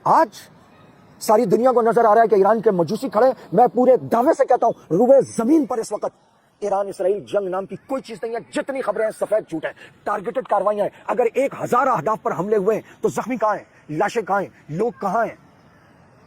آج ساری دنیا کو نظر آ رہا ہے کہ ایران کے مجوسی کھڑے. میں پورے دعوے سے کہتا ہوں روئے زمین پر اس وقت ایران اسرائیل جنگ نام کی کوئی چیز نہیں ہے. جتنی خبریں ہیں سفید جھوٹ ہے, ٹارگیٹڈ کاروائیاں ہیں. اگر 1000 اہداف پر حملے ہوئے ہیں تو زخمی کہاں ہیں, لاشیں کہاں ہیں, لوگ کہاں ہیں,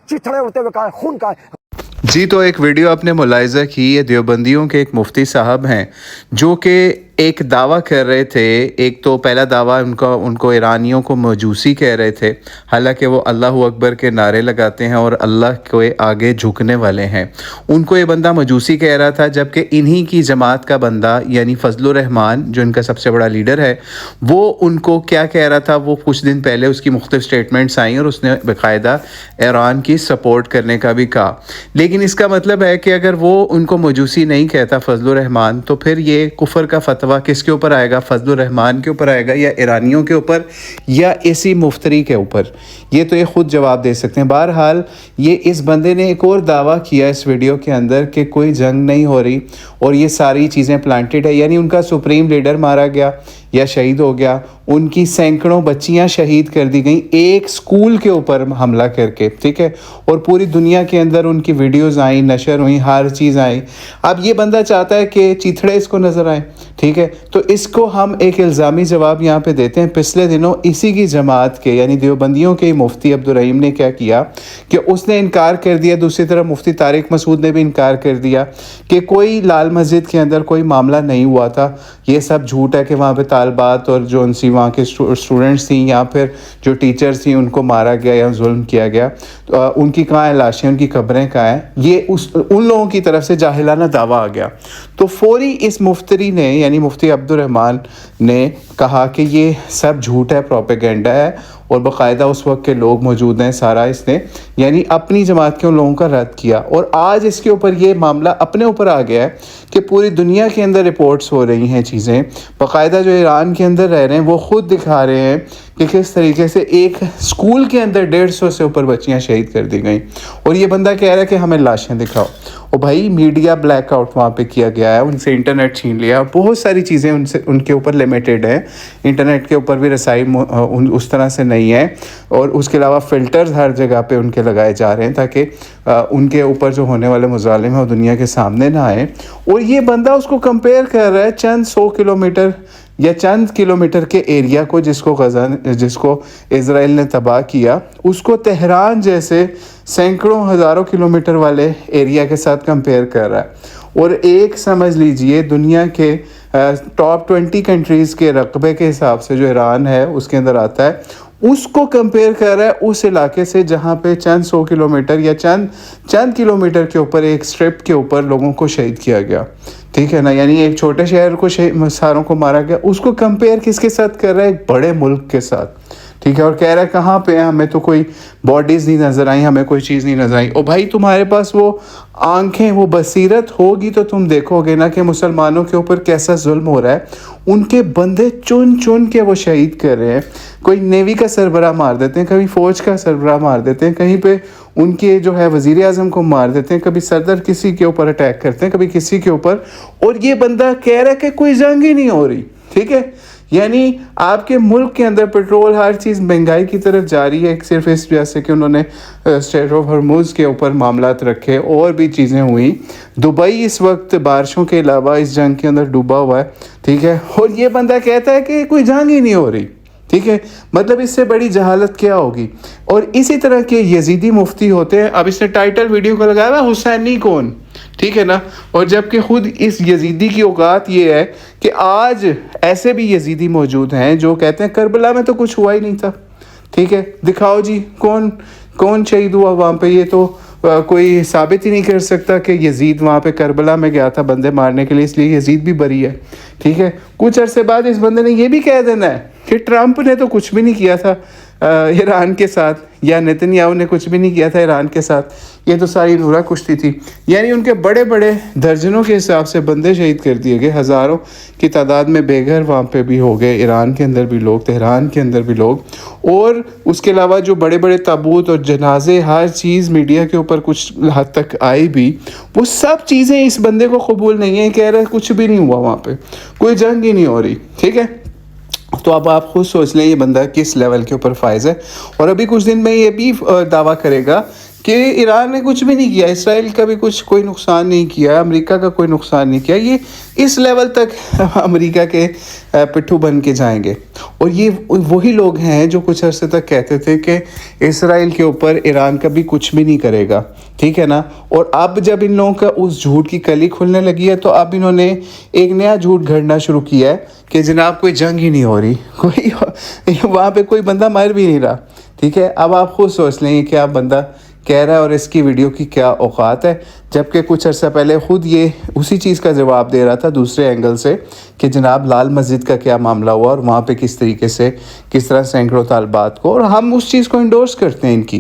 چتھڑے اڑتے ہوئے کہاں ہیں, خون کہاں ہے. جی تو ایک ویڈیو آپ نے ملاحظہ کی, یہ دیوبندیوں کے ایک مفتی صاحب ہیں جو کہ ایک دعویٰ کر رہے تھے. ایک تو پہلا دعویٰ ان کو ایرانیوں کو مجوسی کہہ رہے تھے, حالانکہ وہ اللہ اکبر کے نعرے لگاتے ہیں اور اللہ کو آگے جھکنے والے ہیں. ان کو یہ بندہ مجوسی کہہ رہا تھا, جبکہ انہی کی جماعت کا بندہ یعنی فضل الرحمان جو ان کا سب سے بڑا لیڈر ہے, وہ ان کو کیا کہہ رہا تھا. وہ کچھ دن پہلے اس کی مختلف سٹیٹمنٹس آئیں اور اس نے باقاعدہ ایران کی سپورٹ کرنے کا بھی کہا. لیکن اس کا مطلب ہے کہ اگر وہ ان کو مجوسی نہیں کہتا فضل الرحمان, تو پھر یہ کفر کا فتویٰ کس کے اوپر آئے گا؟ فضل الرحمان کے اوپر آئے گا یا ایرانیوں کے اوپر یا اسی مفتری کے اوپر؟ یہ تو یہ خود جواب دے سکتے ہیں. بہرحال یہ اس بندے نے ایک اور دعویٰ کیا اس ویڈیو کے اندر کہ کوئی جنگ نہیں ہو رہی اور یہ ساری چیزیں پلانٹڈ ہے, یعنی ان کا سپریم لیڈر مارا گیا یا شہید ہو گیا, ان کی سینکڑوں بچیاں شہید کر دی گئیں ایک سکول کے اوپر حملہ کر کے, ٹھیک ہے, اور پوری دنیا کے اندر ان کی ویڈیوز آئیں, نشر ہوئیں, ہر چیز آئی. اب یہ بندہ چاہتا ہے کہ چیتھڑے اس کو نظر آئیں, ٹھیک ہے, تو اس کو ہم ایک الزامی جواب یہاں پہ دیتے ہیں. پچھلے دنوں اسی کی جماعت کے یعنی دیوبندیوں کے مفتی عبدالرحیم نے کیا کیا کہ اس نے انکار کر دیا, دوسری طرف مفتی طارق مسعود نے بھی انکار کر دیا کہ کوئی لال مسجد کے اندر کوئی معاملہ نہیں ہوا تھا, یہ سب جھوٹ ہے کہ وہاں پہ طالبات اور جو ان سی وہاں کے اسٹوڈنٹس تھیں یا پھر جو ٹیچرز تھیں ان کو مارا گیا یا ظلم کیا گیا. ان کی کہاں ہیں لاشیں, ان کی قبریں کہاں ہیں؟ یہ ان لوگوں کی طرف سے جاہلانہ دعویٰ آ گیا. تو فوری اس مفتری نے یعنی مفتی عبدالرحمان نے کہا کہ یہ سب جھوٹ ہے, پروپیگنڈا ہے, اور باقاعدہ اس وقت کے لوگ موجود ہیں سارا اس نے یعنی اپنی جماعت کے ان لوگوں کا رد کیا. اور آج اس کے اوپر یہ معاملہ اپنے اوپر آ گیا ہے کہ پوری دنیا کے اندر رپورٹس ہو رہی ہیں چیزیں, باقاعدہ جو ایران کے اندر رہ رہے ہیں وہ خود دکھا رہے ہیں کہ کس طریقے سے ایک سکول کے اندر 150 سے اوپر بچیاں شہید کر دی گئیں, اور یہ بندہ کہہ رہا ہے کہ ہمیں لاشیں دکھاؤ. اور بھائی میڈیا بلیک آؤٹ وہاں پہ کیا گیا ہے, ان سے انٹرنیٹ چھین لیا, بہت ساری چیزیں ان کے اوپر لمیٹڈ ہیں, انٹرنیٹ کے اوپر بھی رسائی اس طرح سے نہیں ہے, اور اس کے علاوہ فلٹرز ہر جگہ پہ ان کے لگائے جا رہے ہیں تاکہ ان کے اوپر جو ہونے والے مظالم ہیں وہ دنیا کے سامنے نہ آئیں. اور یہ بندہ اس کو کمپیئر کر رہا ہے چند 100 کلومیٹر یا چند کلومیٹر کے ایریا کو جس کو اسرائیل نے تباہ کیا, اس کو تہران جیسے سینکڑوں ہزاروں کلومیٹر والے ایریا کے ساتھ کمپیئر کر رہا ہے. اور ایک سمجھ لیجئے دنیا کے ٹاپ 20 کنٹریز کے رقبے کے حساب سے جو ایران ہے اس کے اندر آتا ہے, اس کو کمپیئر کر رہا ہے اس علاقے سے جہاں پہ چند 100 کلومیٹر یا چند کلومیٹر کے اوپر ایک سٹرپ کے اوپر لوگوں کو شہید کیا گیا, ٹھیک ہے نا, یعنی ایک چھوٹے شہر کو ساروں کو مارا گیا. اس کو کمپیئر کس کے ساتھ کر رہا ہے؟ ایک بڑے ملک کے ساتھ, ٹھیک ہے, اور کہہ رہا ہے کہاں پہ ہمیں تو کوئی باڈیز نہیں نظر آئیں, ہمیں کوئی چیز نہیں نظر آئی. اور بھائی تمہارے پاس وہ آنکھیں وہ بصیرت ہوگی تو تم دیکھو گے نا کہ مسلمانوں کے اوپر کیسا ظلم ہو رہا ہے. ان کے بندے چن کے وہ شہید کر رہے ہیں, کوئی نیوی کا سربراہ مار دیتے ہیں, کبھی فوج کا سربراہ مار دیتے ہیں, کہیں پہ ان کے جو ہے وزیر اعظم کو مار دیتے ہیں, کبھی صدر کسی کے اوپر اٹیک کرتے ہیں, کبھی کسی کے اوپر. اور یہ بندہ کہہ رہا ہے کہ کوئی جنگ ہی نہیں ہو رہی, ٹھیک ہے. یعنی آپ کے ملک کے اندر پیٹرول ہر چیز مہنگائی کی طرف جاری ہے, صرف اس وجہ سے کہ انہوں نے اسٹریٹ آف ہرموز کے اوپر معاملات رکھے, اور بھی چیزیں ہوئیں. دبئی اس وقت بارشوں کے علاوہ اس جنگ کے اندر ڈوبا ہوا ہے, ٹھیک ہے, اور یہ بندہ کہتا ہے کہ کوئی جنگ ہی نہیں ہو رہی, ٹھیک ہے. مطلب اس سے بڑی جہالت کیا ہوگی. اور اسی طرح کے یزیدی مفتی ہوتے ہیں. اب اس نے ٹائٹل ویڈیو کو لگایا ہوا حسینی کون, ٹھیک ہے نا, اور جبکہ خود اس یزیدی کی اوقات یہ ہے کہ آج ایسے بھی یزیدی موجود ہیں جو کہتے ہیں کربلا میں تو کچھ ہوا ہی نہیں تھا, ٹھیک ہے, دکھاؤ جی کون شہید ہوا وہاں پہ. یہ تو کوئی ثابت ہی نہیں کر سکتا کہ یزید وہاں پہ کربلا میں گیا تھا بندے مارنے کے لیے, اس لیے یزید بھی بری ہے, ٹھیک ہے. کچھ عرصے بعد اس بندے نے یہ بھی کہہ دینا ہے کہ ٹرمپ نے تو کچھ بھی نہیں کیا تھا ایران کے ساتھ, یا نیتنیاہو نے کچھ بھی نہیں کیا تھا ایران کے ساتھ, یہ تو ساری نورہ کشتی تھی. یعنی ان کے بڑے بڑے درجنوں کے حساب سے بندے شہید کر دیے گئے, ہزاروں کی تعداد میں بے گھر وہاں پہ بھی ہو گئے, ایران کے اندر بھی لوگ, تہران کے اندر بھی لوگ. اور اس کے علاوہ جو بڑے بڑے تابوت اور جنازے ہر چیز میڈیا کے اوپر کچھ حد تک آئی بھی, وہ سب چیزیں اس بندے کو قبول نہیں ہیں. کہہ رہے کچھ بھی نہیں ہوا وہاں پہ, کوئی جنگ ہی نہیں ہو رہی, ٹھیک ہے. تو اب آپ خود سوچ لیں یہ بندہ کس لیول کے اوپر فائز ہے. اور ابھی کچھ دن میں یہ بھی دعویٰ کرے گا کہ ایران نے کچھ بھی نہیں کیا, اسرائیل کا بھی کوئی نقصان نہیں کیا, امریکہ کا کوئی نقصان نہیں کیا. یہ اس لیول تک امریکہ کے پٹھو بن کے جائیں گے. اور یہ وہی لوگ ہیں جو کچھ عرصے تک کہتے تھے کہ اسرائیل کے اوپر ایران کا بھی کچھ بھی نہیں کرے گا, ٹھیک ہے نا. اور اب جب ان لوگوں کا اس جھوٹ کی کلی کھلنے لگی ہے تو اب انہوں نے ایک نیا جھوٹ گھڑنا شروع کیا ہے کہ جناب کوئی جنگ ہی نہیں ہو رہی, کوئی وہاں پہ کوئی بندہ مر بھی نہیں رہا, ٹھیک ہے. اب آپ خود سوچ لیں کہ آپ بندہ کہہ رہا ہے اور اس کی ویڈیو کی کیا اوقات ہے, جبکہ کچھ عرصہ پہلے خود یہ اسی چیز کا جواب دے رہا تھا دوسرے اینگل سے کہ جناب لال مسجد کا کیا معاملہ ہوا اور وہاں پہ کس طریقے سے کس طرح سینکڑوں طالبات کو, اور ہم اس چیز کو انڈورس کرتے ہیں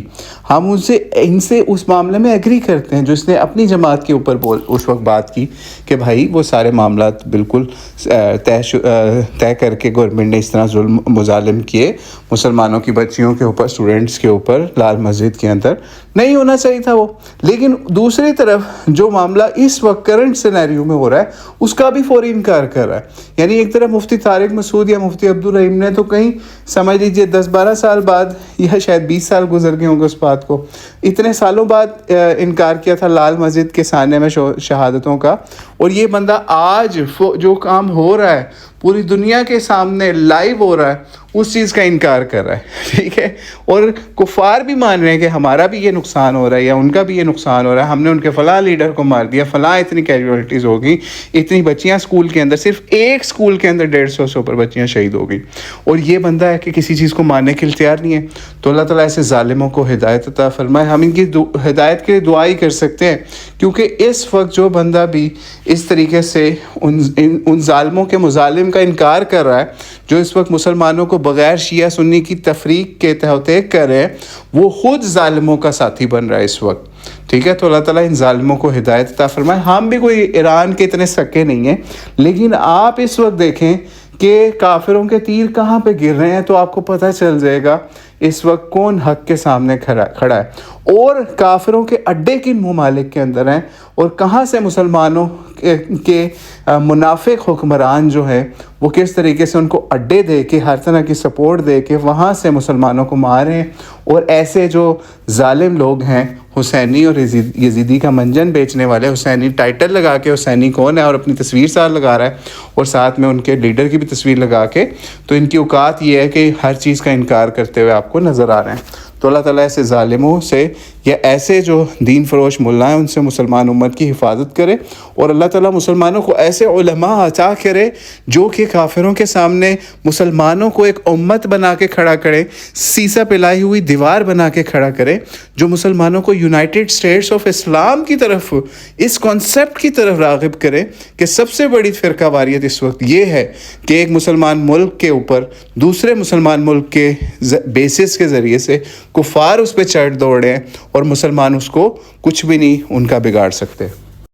ہم ان سے اس معاملے میں ایگری کرتے ہیں جو اس نے اپنی جماعت کے اوپر اس وقت بات کی کہ بھائی وہ سارے معاملات بالکل طے کر کے گورنمنٹ نے اس طرح ظلم مظالم کیے مسلمانوں کی بچیوں کے اوپر, اسٹوڈنٹس کے اوپر لال مسجد کے اندر, نہیں ہونا چاہیے تھا وہ. لیکن دوسری طرف جو معاملہ اس وقت کرنٹ سینیریو میں ہو رہا ہے اس کا بھی فوری انکار کر رہا ہے. یعنی ایک طرف مفتی طارق مسعود یا مفتی عبدالرحیم نے تو کہیں سمجھ لیجئے 10-12 سال بعد یا شاید 20 سال گزر گئے ہوں گے اس بات کو, اتنے سالوں بعد انکار کیا تھا لال مسجد کے سامنے میں شہادتوں کا, اور یہ بندہ آج جو کام ہو رہا ہے پوری دنیا کے سامنے لائیو ہو رہا ہے اس چیز کا انکار کر رہا ہے, ٹھیک ہے. اور کفار بھی مان رہے ہیں کہ ہمارا بھی یہ نقصان ہو رہا ہے یا ان کا بھی یہ نقصان ہو رہا ہے, ہم نے ان کے فلاں لیڈر کو مار دیا, فلاں اتنی کیجوالٹیز ہو گئی, اتنی بچیاں اسکول کے اندر, صرف ایک اسکول کے اندر 150 سے اوپر بچیاں شہید ہو گئی, اور یہ بندہ ہے کہ کسی چیز کو ماننے کے لیے تیار نہیں ہے. تو اللہ تعالیٰ ایسے ظالموں کو ہدایت عطا فرمائے. ہم ان کی ہدایت کے لیے دعا ہی کر سکتے ہیں, کیونکہ اس وقت جو بندہ بھی اس طریقے سے ان ظالموں کے مظالم کا انکار کر رہا ہے, جو اس وقت مسلمانوں کو بغیر شیعہ سنی کی تفریق کے تحت کر رہے ہیں, وہ خود ظالموں کا ساتھی بن رہا ہے اس وقت, ٹھیک ہے. تو اللہ تعالیٰ ان ظالموں کو ہدایت عطا فرمائے. ہم بھی کوئی ایران کے اتنے سکے نہیں ہیں, لیکن آپ اس وقت دیکھیں کہ کافروں کے تیر کہاں پہ گر رہے ہیں تو آپ کو پتہ چل جائے گا اس وقت کون حق کے سامنے کھڑا ہے, اور کافروں کے اڈے کن ممالک کے اندر ہیں, اور کہاں سے مسلمانوں کے منافق حکمران جو ہیں وہ کس طریقے سے ان کو اڈے دے کے ہر طرح کی سپورٹ دے کے وہاں سے مسلمانوں کو ماریں. اور ایسے جو ظالم لوگ ہیں حسینی اور یزیدی کا منجن بیچنے والے, حسینی ٹائٹل لگا کے حسینی کون ہے اور اپنی تصویر ساتھ لگا رہا ہے اور ساتھ میں ان کے لیڈر کی بھی تصویر لگا کے, تو ان کی اوقات یہ ہے کہ ہر چیز کا انکار کرتے ہوئے آپ کو نظر آ رہے ہیں. تو اللہ تعالیٰ ایسے ظالموں سے یا ایسے جو دین فروش ملا ہیں ان سے مسلمان امت کی حفاظت کرے, اور اللہ تعالیٰ مسلمانوں کو ایسے علماء عطا کرے جو کہ کافروں کے سامنے مسلمانوں کو ایک امت بنا کے کھڑا کرے, سیسا پلائی ہوئی دیوار بنا کے کھڑا کرے, جو مسلمانوں کو یونائٹڈ اسٹیٹس آف اسلام کی طرف, اس کانسیپٹ کی طرف راغب کرے کہ سب سے بڑی فرقہ واریت اس وقت یہ ہے کہ ایک مسلمان ملک کے اوپر دوسرے مسلمان ملک کے بیسس کے ذریعے سے کفار اس پہ چڑھ دوڑے ہیں اور مسلمان اس کو کچھ بھی نہیں ان کا بگاڑ سکتے.